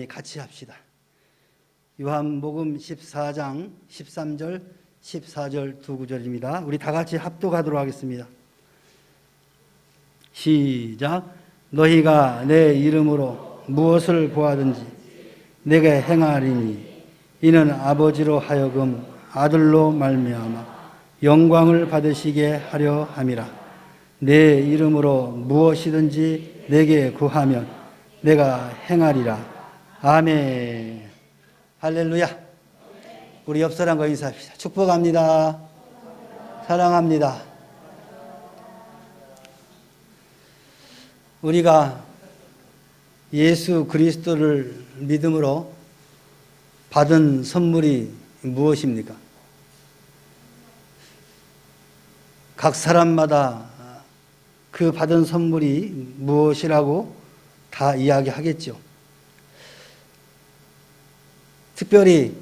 같이 합시다. 요한복음 14장 13절 14절 두 구절입니다. 우리 다 같이 합독하도록 하겠습니다. 시작. 너희가 내 이름으로 무엇을 구하든지 내게 행하리니 이는 아버지로 하여금 아들로 말미암아 영광을 받으시게 하려 함이라. 내 이름으로 무엇이든지 내게 구하면 내가 행하리라. 아멘. 할렐루야. 우리 옆 사람과 인사합시다. 축복합니다. 사랑합니다. 우리가 예수 그리스도를 믿음으로 받은 선물이 무엇입니까? 각 사람마다 그 받은 선물이 무엇이라고 다 이야기하겠죠. 특별히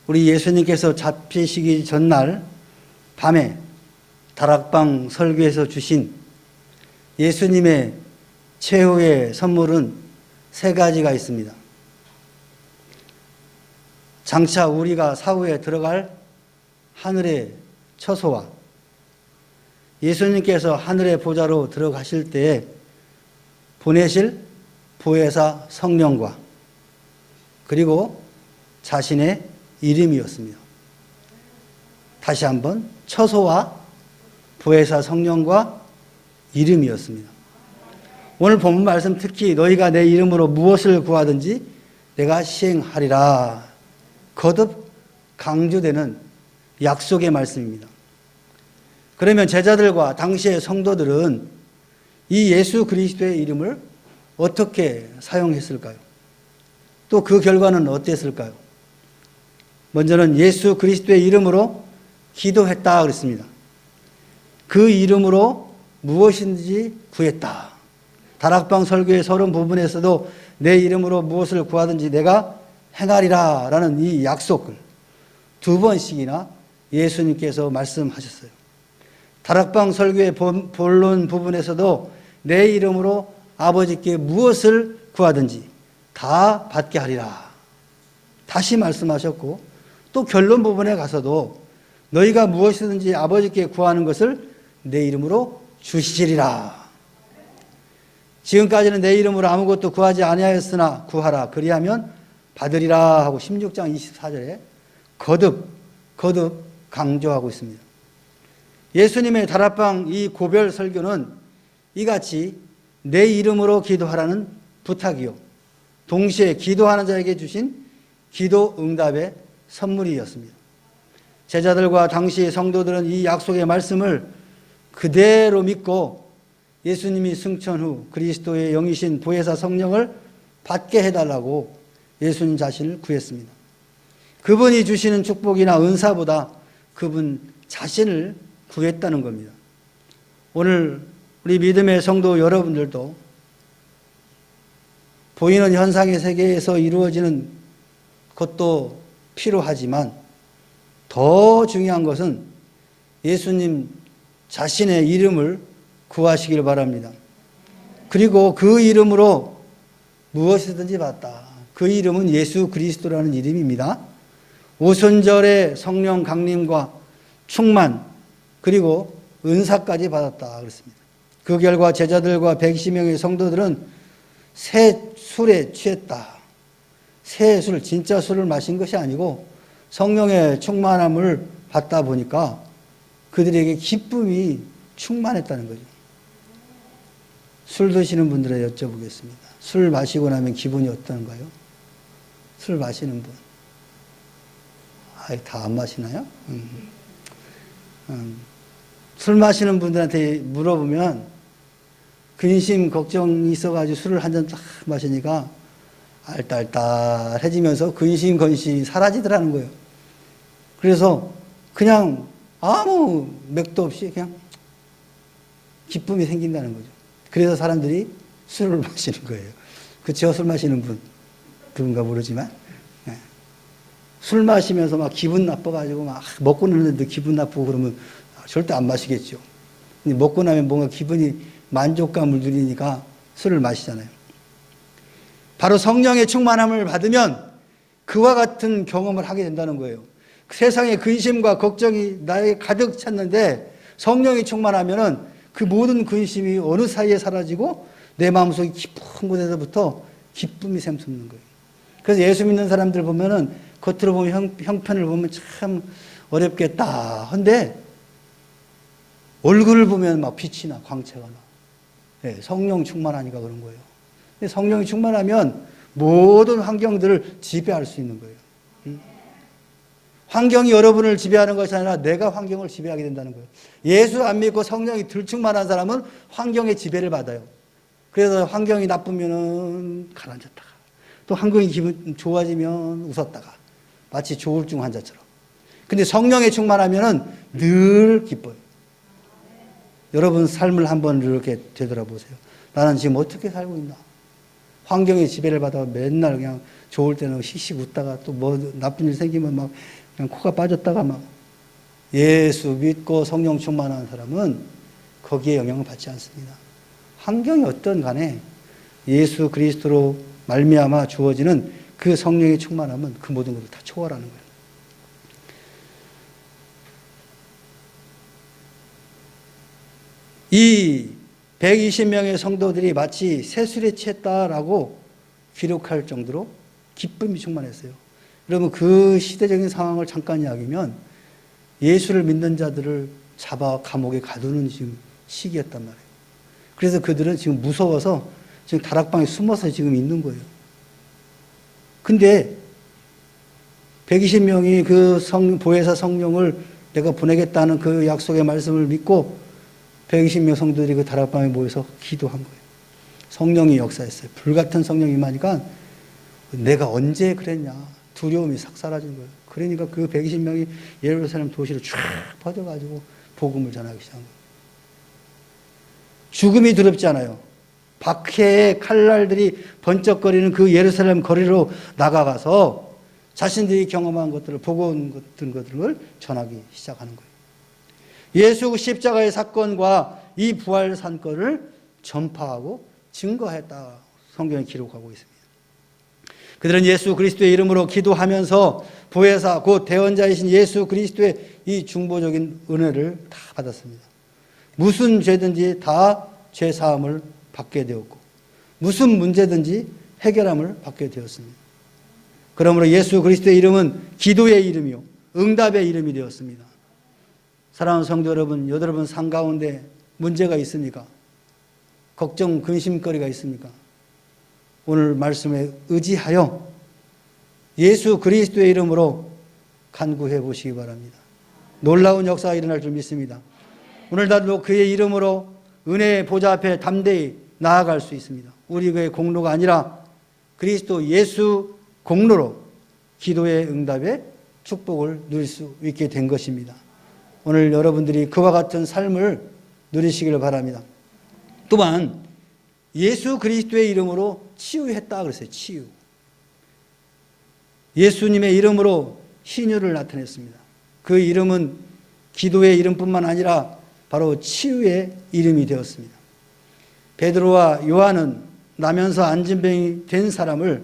우리 예수님께서 잡히시기 전날 밤에 다락방 설교에서 주신 예수님의 최후의 선물은 세 가지가 있습니다. 장차 우리가 사후에 들어갈 하늘의 처소와 예수님께서 하늘의 보좌로 들어가실 때에 보내실 보혜사 성령과 그리고 자신의 이름이었습니다. 다시 한번 처소와 보혜사 성령과 이름이었습니다. 오늘 본문 말씀 특히 너희가 내 이름으로 무엇을 구하든지 내가 시행하리라 거듭 강조되는 약속의 말씀입니다. 그러면 제자들과 당시의 성도들은 이 예수 그리스도의 이름을 어떻게 사용했을까요? 또 그 결과는 어땠을까요? 먼저는 예수 그리스도의 이름으로 기도했다 그랬습니다. 그 이름으로 무엇인지 구했다. 다락방 설교의 서론 부분에서도 내 이름으로 무엇을 구하든지 내가 행하리라 라는 이 약속을 두 번씩이나 예수님께서 말씀하셨어요. 다락방 설교의 본론 부분에서도 내 이름으로 아버지께 무엇을 구하든지 다 받게 하리라 다시 말씀하셨고, 또 결론 부분에 가서도 너희가 무엇이든지 아버지께 구하는 것을 내 이름으로 주시리라. 지금까지는 내 이름으로 아무것도 구하지 아니하였으나 구하라 그리하면 받으리라 하고 16장 24절에 거듭 강조하고 있습니다. 예수님의 다락방 이 고별 설교는 이같이 내 이름으로 기도하라는 부탁이요, 동시에 기도하는 자에게 주신 기도 응답의 선물이었습니다. 제자들과 당시 성도들은 이 약속의 말씀을 그대로 믿고 예수님이 승천 후 그리스도의 영이신 보혜사 성령을 받게 해달라고 예수님 자신을 구했습니다. 그분이 주시는 축복이나 은사보다 그분 자신을 구했다는 겁니다. 오늘 우리 믿음의 성도 여러분들도 보이는 현상의 세계에서 이루어지는 것도 필요하지만 더 중요한 것은 예수님 자신의 이름을 구하시길 바랍니다. 그리고 그 이름으로 무엇이든지 받다. 그 이름은 예수 그리스도라는 이름입니다. 오순절의 성령 강림과 충만 그리고 은사까지 받았다 그랬습니다. 그 결과 제자들과 120명의 성도들은 새 술에 취했다. 새 술, 진짜 술을 마신 것이 아니고 성령의 충만함을 받다 보니까 그들에게 기쁨이 충만했다는 거죠. 술 드시는 분들에 여쭤보겠습니다. 술 마시고 나면 기분이 어떤가요? 술 마시는 분. 다 안 마시나요? 술 마시는 분들한테 물어보면 근심, 걱정이 있어가지고 술을 한 잔 딱 마시니까 알딸딸해지면서 근심, 건심이 사라지더라는 거예요. 그래서 그냥 아무 맥도 없이 그냥 기쁨이 생긴다는 거죠. 그래서 사람들이 술을 마시는 거예요. 그쵸? 술 마시는 분. 누군가 모르지만. 네. 술 마시면서 막 기분 나빠가지고 막 먹고 나는데 기분 나쁘고 그러면 절대 안 마시겠죠. 근데 먹고 나면 뭔가 기분이 만족감을 누리니까 술을 마시잖아요. 바로 성령의 충만함을 받으면 그와 같은 경험을 하게 된다는 거예요. 세상의 근심과 걱정이 나에게 가득 찼는데 성령이 충만하면은 그 모든 근심이 어느 사이에 사라지고 내 마음속에 깊은 곳에서부터 기쁨이 샘솟는 거예요. 그래서 예수 믿는 사람들 보면은 겉으로 보면 형편을 보면 참 어렵겠다 한데 얼굴을 보면 막 빛이 나, 광채가 나. 네, 성령 충만하니까 그런 거예요. 근데 성령이 충만하면 모든 환경들을 지배할 수 있는 거예요. 환경이 여러분을 지배하는 것이 아니라 내가 환경을 지배하게 된다는 거예요. 예수 안 믿고 성령이 덜 충만한 사람은 환경의 지배를 받아요. 그래서 환경이 나쁘면은 가라앉았다가 또 환경이 기분 좋아지면 웃었다가 마치 조울증 환자처럼. 근데 성령에 충만하면은 늘 기뻐요. 여러분 삶을 한번 이렇게 되돌아보세요. 나는 지금 어떻게 살고 있나? 환경의 지배를 받아 맨날 그냥 좋을 때는 씩씩 웃다가 또 뭐 나쁜 일 생기면 막 그냥 코가 빠졌다가 막 예수 믿고 성령 충만한 사람은 거기에 영향을 받지 않습니다. 환경이 어떤 간에 예수 그리스도로 말미암아 주어지는 그 성령의 충만함은 그 모든 것을 다 초월하는 거예요. 이 120명의 성도들이 마치 새술에 취했다라고 기록할 정도로 기쁨이 충만했어요. 여러분 그 시대적인 상황을 잠깐 이야기하면 예수를 믿는 자들을 잡아 감옥에 가두는 지금 시기였단 말이에요. 그래서 그들은 지금 무서워서 지금 다락방에 숨어서 지금 있는 거예요. 근데 120명이 그 보혜사 성령을 내가 보내겠다는 그 약속의 말씀을 믿고 120명 성도들이 그 다락방에 모여서 기도한 거예요. 성령이 역사했어요. 불같은 성령이 임하니까 내가 언제 그랬냐. 두려움이 싹 사라진 거예요. 그러니까 그 120명이 예루살렘 도시로 쫙 퍼져가지고 복음을 전하기 시작한 거예요. 죽음이 두렵지 않아요. 박해의 칼날들이 번쩍거리는 그 예루살렘 거리로 나가가서 자신들이 경험한 것들을 보고 온 것들을 전하기 시작하는 거예요. 예수 십자가의 사건과 이 부활 사건을 전파하고 증거했다. 성경에 기록하고 있습니다. 그들은 예수 그리스도의 이름으로 기도하면서 보혜사 곧 대언자이신 예수 그리스도의 이 중보적인 은혜를 다 받았습니다. 무슨 죄든지 다 죄사함을 받게 되었고 무슨 문제든지 해결함을 받게 되었습니다. 그러므로 예수 그리스도의 이름은 기도의 이름이요 응답의 이름이 되었습니다. 사랑하는 성도 여러분 삶 가운데 문제가 있습니까? 걱정 근심거리가 있습니까? 오늘 말씀에 의지하여 예수 그리스도의 이름으로 간구해 보시기 바랍니다. 놀라운 역사가 일어날 줄 믿습니다. 오늘날도 그의 이름으로 은혜의 보좌 앞에 담대히 나아갈 수 있습니다. 우리 교회의 공로가 아니라 그리스도 예수 공로로 기도의 응답의 축복을 누릴 수 있게 된 것입니다. 오늘 여러분들이 그와 같은 삶을 누리시기를 바랍니다. 또한 예수 그리스도의 이름으로 치유했다 그랬어요. 치유. 예수님의 이름으로 신유를 나타냈습니다. 그 이름은 기도의 이름뿐만 아니라 바로 치유의 이름이 되었습니다. 베드로와 요한은 나면서 안진병이 된 사람을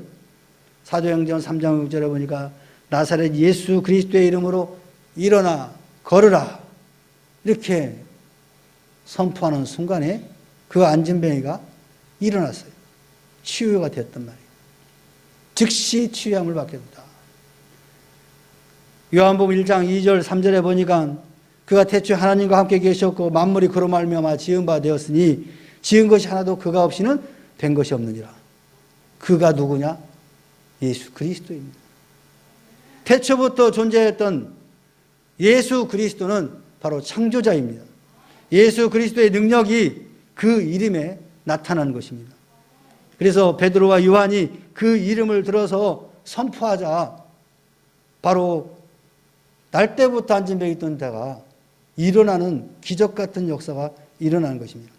사도행전 3장 6절에 보니까 나사렛 예수 그리스도의 이름으로 일어나 걸으라 이렇게 선포하는 순간에 그 안진병이가 일어났어요. 치유가 되었단 말이에요. 즉시 치유함을 받게 된다. 요한복음 1장 2절 3절에 보니까 그가 태초에 하나님과 함께 계셨고 만물이 그로 말미암아 지은 바 되었으니 지은 것이 하나도 그가 없이는 된 것이 없느니라. 그가 누구냐? 예수 그리스도입니다. 태초부터 존재했던 예수 그리스도는 바로 창조자입니다. 예수 그리스도의 능력이 그 이름에 나타나는 것입니다. 그래서 베드로와 요한이 그 이름을 들어서 선포하자 바로 날 때부터 안진병이 있던 데가 일어나는 기적 같은 역사가 일어나는 것입니다.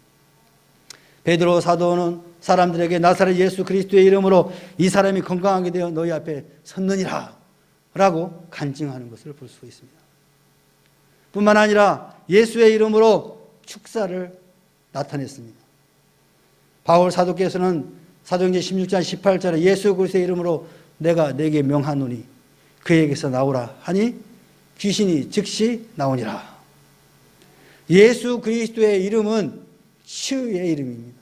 베드로 사도는 사람들에게 나사렛 예수 그리스도의 이름으로 이 사람이 건강하게 되어 너희 앞에 섰느니라 라고 간증하는 것을 볼 수 있습니다. 뿐만 아니라 예수의 이름으로 축사를 나타냈습니다. 바울 사도께서는 사도행전 16장 18절에 예수 그리스도의 이름으로 내가 내게 명하노니 그에게서 나오라 하니 귀신이 즉시 나오니라. 예수 그리스도의 이름은 치유의 이름입니다.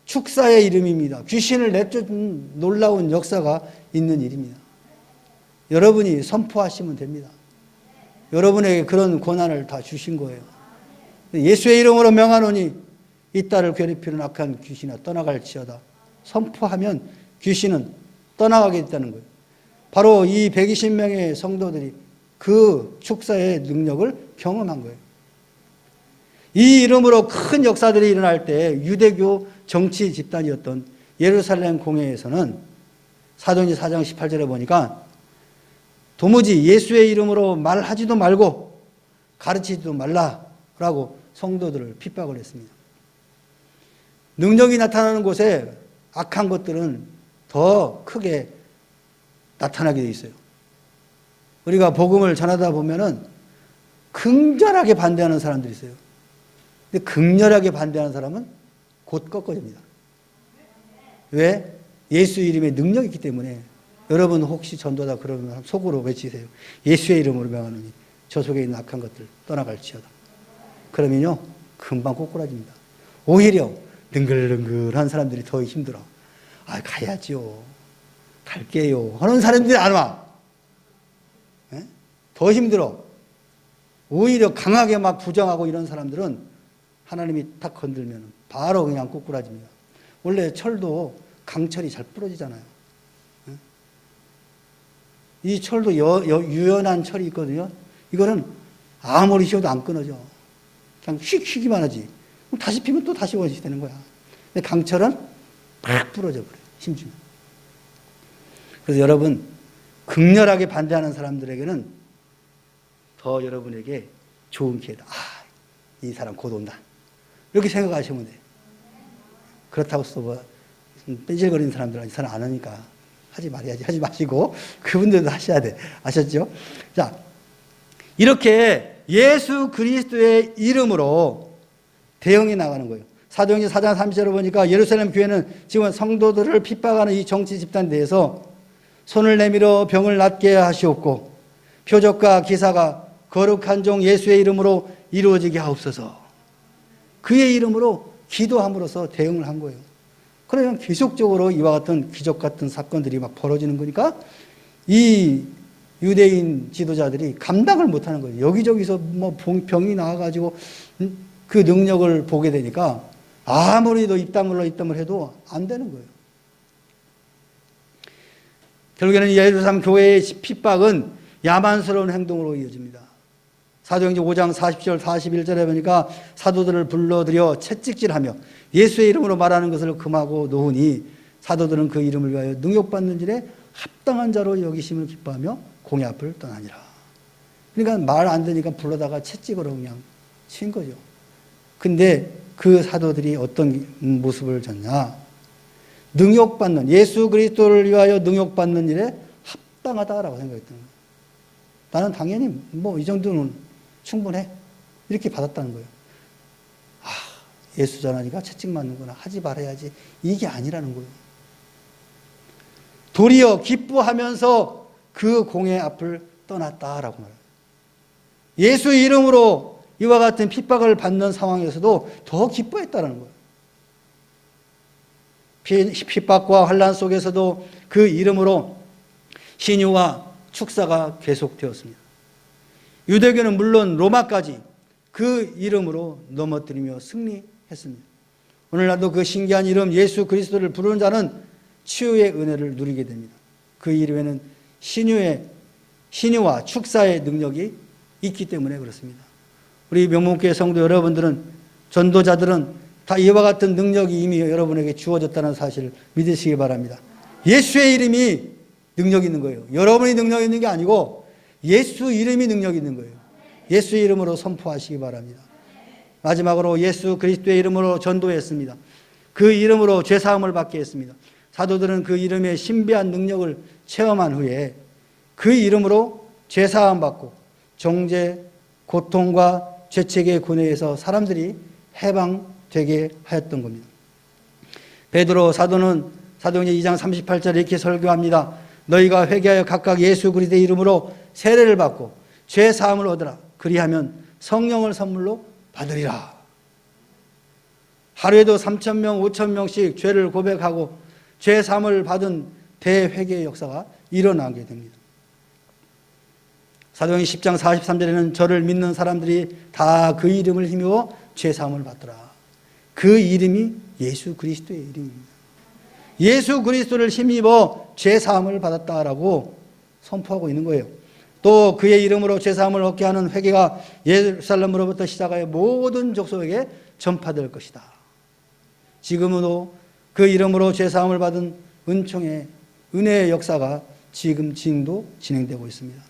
축사의 이름입니다. 귀신을 내쫓는 놀라운 역사가 있는 일입니다. 여러분이 선포하시면 됩니다. 여러분에게 그런 권한을 다 주신 거예요. 예수의 이름으로 명하노니 이 딸을 괴롭히는 악한 귀신아 떠나갈지어다. 선포하면 귀신은 떠나가게 됐다는 거예요. 바로 이 120명의 성도들이 그 축사의 능력을 경험한 거예요. 이 이름으로 큰 역사들이 일어날 때 유대교 정치 집단이었던 예루살렘 공회에서는 사도행전 4장 18절에 보니까 도무지 예수의 이름으로 말하지도 말고 가르치지도 말라라고 성도들을 핍박을 했습니다. 능력이 나타나는 곳에 악한 것들은 더 크게 나타나게 돼 있어요. 우리가 복음을 전하다 보면은 극렬하게 반대하는 사람들이 있어요. 근데 극렬하게 반대하는 사람은 곧 꺾어집니다. 왜? 예수 이름에 능력이 있기 때문에. 여러분 혹시 전도다 그러면 속으로 외치세요. 예수의 이름으로 명하노니 저 속에 있는 악한 것들 떠나갈지어다. 그러면요 금방 꼬꾸라집니다. 오히려 능글능글한 사람들이 더 힘들어. 아 가야지요. 갈게요. 하는 사람들이 안 와. 네? 더 힘들어. 오히려 강하게 막 부정하고 이런 사람들은 하나님이 딱 건들면 바로 그냥 꼬꾸라집니다. 원래 철도 강철이 잘 부러지잖아요. 네? 이 철도 유연한 철이 있거든요. 이거는 아무리 휘어도 안 끊어져. 그냥 휘기만 하지. 다시 피면 또 다시 원시 되는 거야. 근데 강철은 팍 부러져 버려요. 힘주면. 그래서 여러분 극렬하게 반대하는 사람들에게는 더 여러분에게 좋은 기회다. 아, 이 사람 곧 온다. 이렇게 생각하시면 돼요. 그렇다고 해서 뭐 뺀질거리는 사람들은 이 사람 안 하니까 하지 말아야지 하지 마시고 그분들도 하셔야 돼. 아셨죠? 자, 이렇게 예수 그리스도의 이름으로 대응해 나가는 거예요. 사도행전 4장 30절을 보니까 예루살렘 교회는 지금 성도들을 핍박하는 이 정치 집단에 대해서 손을 내밀어 병을 낫게 하시옵고 표적과 기사가 거룩한 종 예수의 이름으로 이루어지게 하옵소서. 그의 이름으로 기도함으로써 대응을 한 거예요. 그러면 계속적으로 이와 같은 기적 같은 사건들이 막 벌어지는 거니까 이 유대인 지도자들이 감당을 못하는 거예요. 여기저기서 뭐 병이 나와가지고 그 능력을 보게 되니까 아무리 도 입다물러 해도 안 되는 거예요. 결국에는 예루살렘 교회의 핍박은 야만스러운 행동으로 이어집니다. 사도행전 5장 40절 41절에 보니까 사도들을 불러들여 채찍질하며 예수의 이름으로 말하는 것을 금하고 놓으니 사도들은 그 이름을 위하여 능욕받는 일에 합당한 자로 여기심을 기뻐하며 공회 앞을 떠나니라. 그러니까 말 안 되니까 불러다가 채찍으로 그냥 친 거죠. 근데 그 사도들이 어떤 모습을 졌냐? 능욕받는, 예수 그리스도를 위하여 능욕받는 일에 합당하다라고 생각했던 거예요. 나는 당연히 뭐 이 정도는 충분해. 이렇게 받았다는 거예요. 아, 예수 전하니까 채찍 맞는구나. 하지 말아야지. 이게 아니라는 거예요. 도리어 기뻐하면서 그 공회 앞을 떠났다라고 말해요. 예수 이름으로 이와 같은 핍박을 받는 상황에서도 더 기뻐했다는 거예요. 핍박과 환난 속에서도 그 이름으로 신유와 축사가 계속되었습니다. 유대교는 물론 로마까지 그 이름으로 넘어뜨리며 승리했습니다. 오늘날도 그 신기한 이름 예수 그리스도를 부르는 자는 치유의 은혜를 누리게 됩니다. 그 이름에는 신유와 축사의 능력이 있기 때문에 그렇습니다. 우리 명문교회 성도 여러분들은, 전도자들은 다 이와 같은 능력이 이미 여러분에게 주어졌다는 사실을 믿으시기 바랍니다. 예수의 이름이 능력 있는 거예요. 여러분이 능력 있는 게 아니고 예수 이름이 능력 있는 거예요. 예수 이름으로 선포하시기 바랍니다. 마지막으로 예수 그리스도의 이름으로 전도했습니다. 그 이름으로 죄사함을 받게 했습니다. 사도들은 그 이름의 신비한 능력을 체험한 후에 그 이름으로 죄사함 받고 정죄, 고통과 죄책의 고뇌에서 사람들이 해방되게 하였던 겁니다. 베드로 사도는 사도행전 2장 38절에 이렇게 설교합니다. 너희가 회개하여 각각 예수 그리스도의 이름으로 세례를 받고 죄 사함을 얻으라. 그리하면 성령을 선물로 받으리라. 하루에도 3,000명, 5,000명씩 죄를 고백하고 죄 사함을 받은 대회개의 역사가 일어나게 됩니다. 사도행전 10장 43절에는 저를 믿는 사람들이 다 그 이름을 힘입어 죄 사함을 받더라. 그 이름이 예수 그리스도의 이름입니다. 예수 그리스도를 힘입어 죄 사함을 받았다라고 선포하고 있는 거예요. 또 그의 이름으로 죄 사함을 얻게 하는 회개가 예루살렘으로부터 시작하여 모든 족속에게 전파될 것이다. 지금도 그 이름으로 죄 사함을 받은 은총의 은혜의 역사가 지금도 진행되고 있습니다.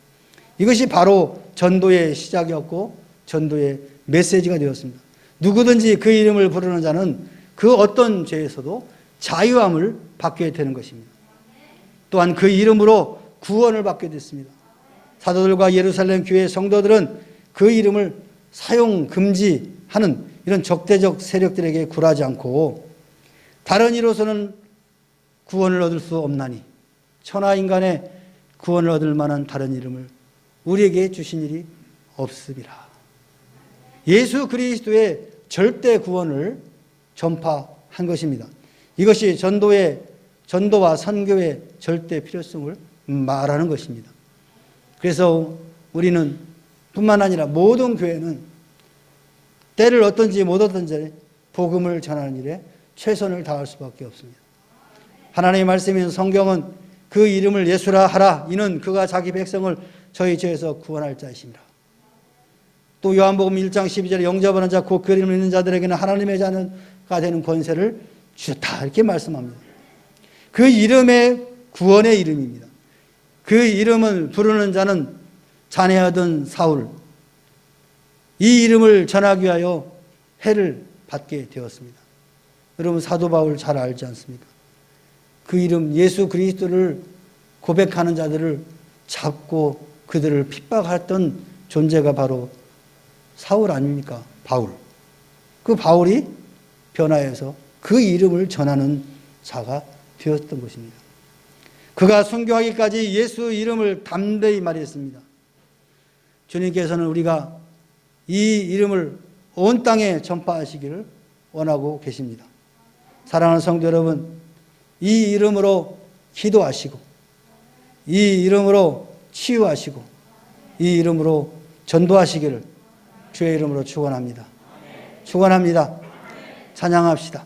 이것이 바로 전도의 시작이었고 전도의 메시지가 되었습니다. 누구든지 그 이름을 부르는 자는 그 어떤 죄에서도 자유함을 받게 되는 것입니다. 또한 그 이름으로 구원을 받게 됐습니다. 사도들과 예루살렘 교회 성도들은 그 이름을 사용 금지하는 이런 적대적 세력들에게 굴하지 않고 다른 이로서는 구원을 얻을 수 없나니 천하 인간의 구원을 얻을 만한 다른 이름을 우리에게 주신 일이 없음이라. 예수 그리스도의 절대 구원을 전파한 것입니다. 이것이 전도와 선교의 절대 필요성을 말하는 것입니다. 그래서 우리는 뿐만 아니라 모든 교회는 때를 어떤지 못 어떤지 복음을 전하는 일에 최선을 다할 수밖에 없습니다. 하나님의 말씀인 성경은 그 이름을 예수라 하라. 이는 그가 자기 백성을 저희 죄에서 구원할 자이십니다. 또 요한복음 1장 12절에 영접하는 자 곧 그 이름을 믿는 자들에게는 하나님의 자녀가 되는 권세를 주셨다. 이렇게 말씀합니다. 그 이름의 구원의 이름입니다. 그 이름을 부르는 자는 잔해하던 사울, 이 이름을 전하기 위하여 해를 받게 되었습니다. 여러분 사도 바울 잘 알지 않습니까? 그 이름 예수 그리스도를 고백하는 자들을 잡고 그들을 핍박했던 존재가 바로 사울 아닙니까? 바울. 그 바울이 변화해서 그 이름을 전하는 자가 되었던 것입니다. 그가 순교하기까지 예수 이름을 담대히 말했습니다. 주님께서는 우리가 이 이름을 온 땅에 전파하시기를 원하고 계십니다. 사랑하는 성도 여러분, 이 이름으로 기도하시고 이 이름으로 치유하시고 이 이름으로 전도하시기를 주의 이름으로 축원합니다. 축원합니다. 찬양합시다.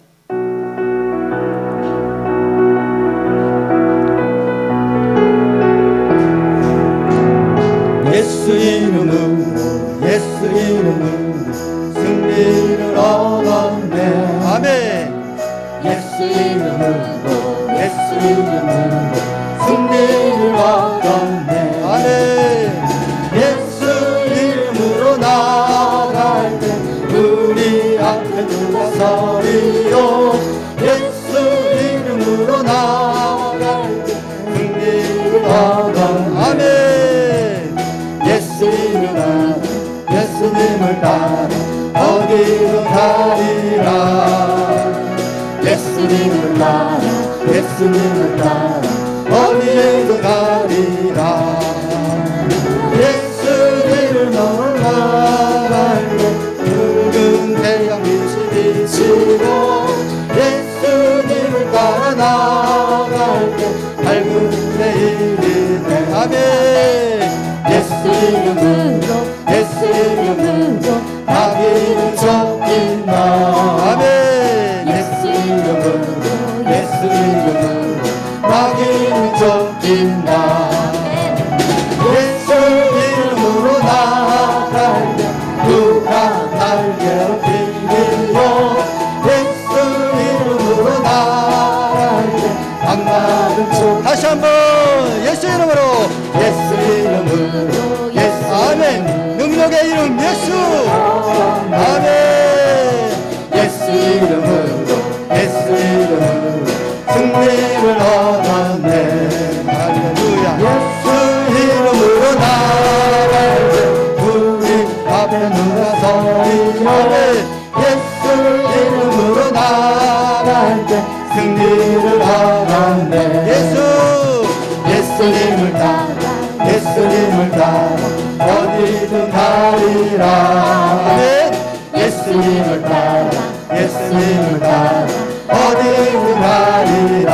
예수 이름으로 예수 이름으로 승리를 얻었네. 아멘. 예수 이름으로 예수 이름으로 승리를 얻었네. 아멘. 예수 이름으로 나아갈 때 우리 앞에 누가 서리요. 예수 이름으로 나아갈 때 승리를 얻었네. 아멘. 예수 이름으로 예수님을 따라 어디로 가리라. 예수님을 따라 예수님을 따라 어디에도 가리라. 예수님을 나아갈 때 붉은 태양 빛이 비치고 예수님을 따라 나아갈 때 밝은 내일이 돼. 아멘. 예수 이름으로 예수 이름으로 마귀는 쫓긴다. 아멘. 예수 이름으로 예수 이름으로 마귀는 쫓긴다. 예수 이름으로 나아갈 때 누가 날 괴롭히리요. 예수 이름으로 나아갈 때 악마는 쫓. 다시 한번 예수 이름으로 예수 이름으로 예수. 아멘. 능력의 이름 예수. 아멘. 예수 이름으로 예수 이름으로 승리를 얻었네. 할렐루야. 예수 이름으로 나아갈 때 우리 앞에 누가 서리요. 예수 이름으로 나아갈 때 승리를 가운데 예수님을 따라 예수님을 따라 어디든 가리라. 예수님을 따라 예수님을 따라 어디든 가리라.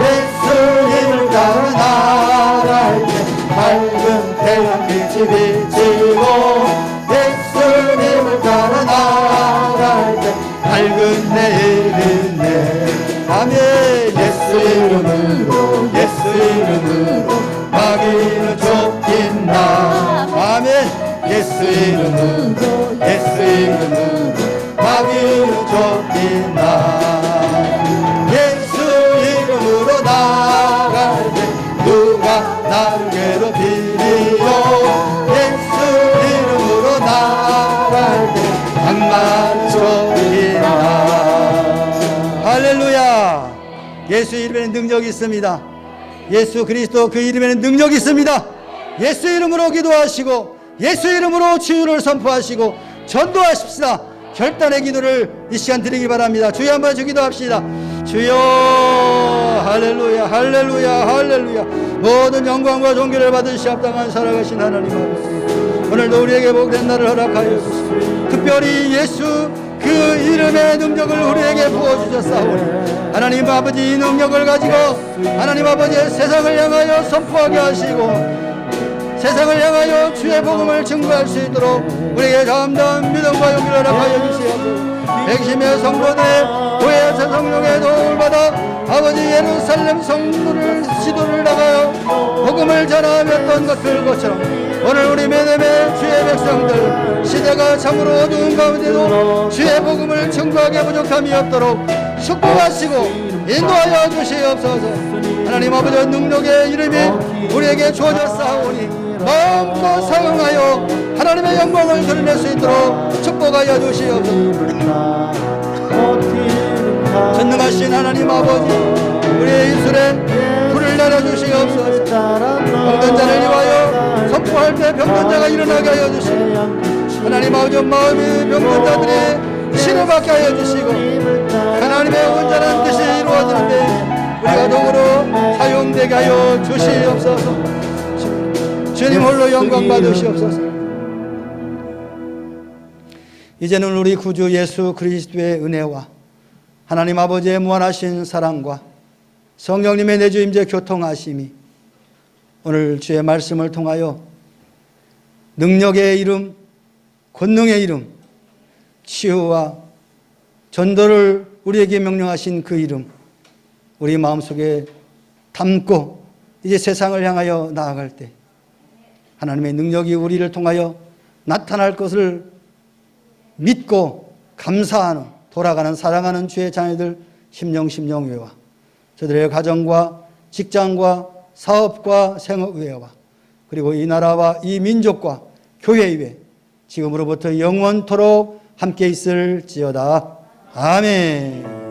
예수님을 따라 나갈 때 밝은 태양빛이 비치고 예수님을 따라 나갈 때 밝은 내일이 있네. 아멘. 예수 이름으로 예수 이름으로 마귀는 쫓긴다. 아멘. 예수 이름으로 예수 이름으로 마귀는 쫓긴다. 예수 이름으로 나갈 때 누가 나를 괴롭히리요. 예수 이름으로 나갈 때 악마는 쫓긴다. 할렐루야. 예수 이름에는 능력이 있습니다. 예수 그리스도 그 이름에는 능력이 있습니다. 예수 이름으로 기도하시고 예수 이름으로 치유를 선포하시고 전도하십시다. 결단의 기도를 이 시간 드리기 바랍니다. 주여 한번 기도합시다. 주여 할렐루야 할렐루야 할렐루야. 모든 영광과 존귀를 받으시옵당한 살아가신 하나님 아버지, 오늘도 우리에게 복된 날을 허락하여 주시고 특별히 예수 그 이름의 능력을 우리에게 부어주셨사오니 하나님 아버지 이 능력을 가지고 하나님 아버지 세상을 향하여 선포하게 하시고 세상을 향하여 주의 복음을 증거할 수 있도록 우리에게 감당한 믿음과 용기를 허락하여 주시옵소서. 백심의 성도들의 교회 성령의 도움을 받아 아버지 예루살렘 성도를 시도를 나가여 복음을 전하였던 것처럼 오늘 우리 믿음의 주의 백성들 시대가 참으로 어두운 가운데도 주의 복음을 증거하게 부족함이 없도록 축복하시고 인도하여 주시옵소서. 하나님 아버지 능력의 이름이 우리에게 주어졌사오니 마음껏 사용하여 하나님의 영광을 드러낼 수 있도록 축복하여 주시옵소서. 전능하신 하나님 아버지, 우리의 입술에 불을 내려주시옵소서. 병든 자를 위하여 선포할 때 병든 자가 일어나게 하여 주시고 하나님 아버지 마음이 병든 자들이 치료받게 하여 주시고 하나님의 온전한 뜻이 이루어지는데 우리가 도구로 사용되게 하여 주시옵소서. 주님 홀로 영광 받으시옵소서. 이제는 우리 구주 예수 그리스도의 은혜와 하나님 아버지의 무한하신 사랑과 성령님의 내주 임재 교통하심이 오늘 주의 말씀을 통하여 능력의 이름, 권능의 이름, 치유와 전도를 우리에게 명령하신 그 이름 우리 마음속에 담고 이제 세상을 향하여 나아갈 때 하나님의 능력이 우리를 통하여 나타날 것을 믿고 감사하는 돌아가는 사랑하는 주의 자녀들 심령외와 저들의 가정과 직장과 사업과 생업외와 그리고 이 나라와 이 민족과 교회 위에 지금으로부터 영원토록 함께 있을지어다. 아멘.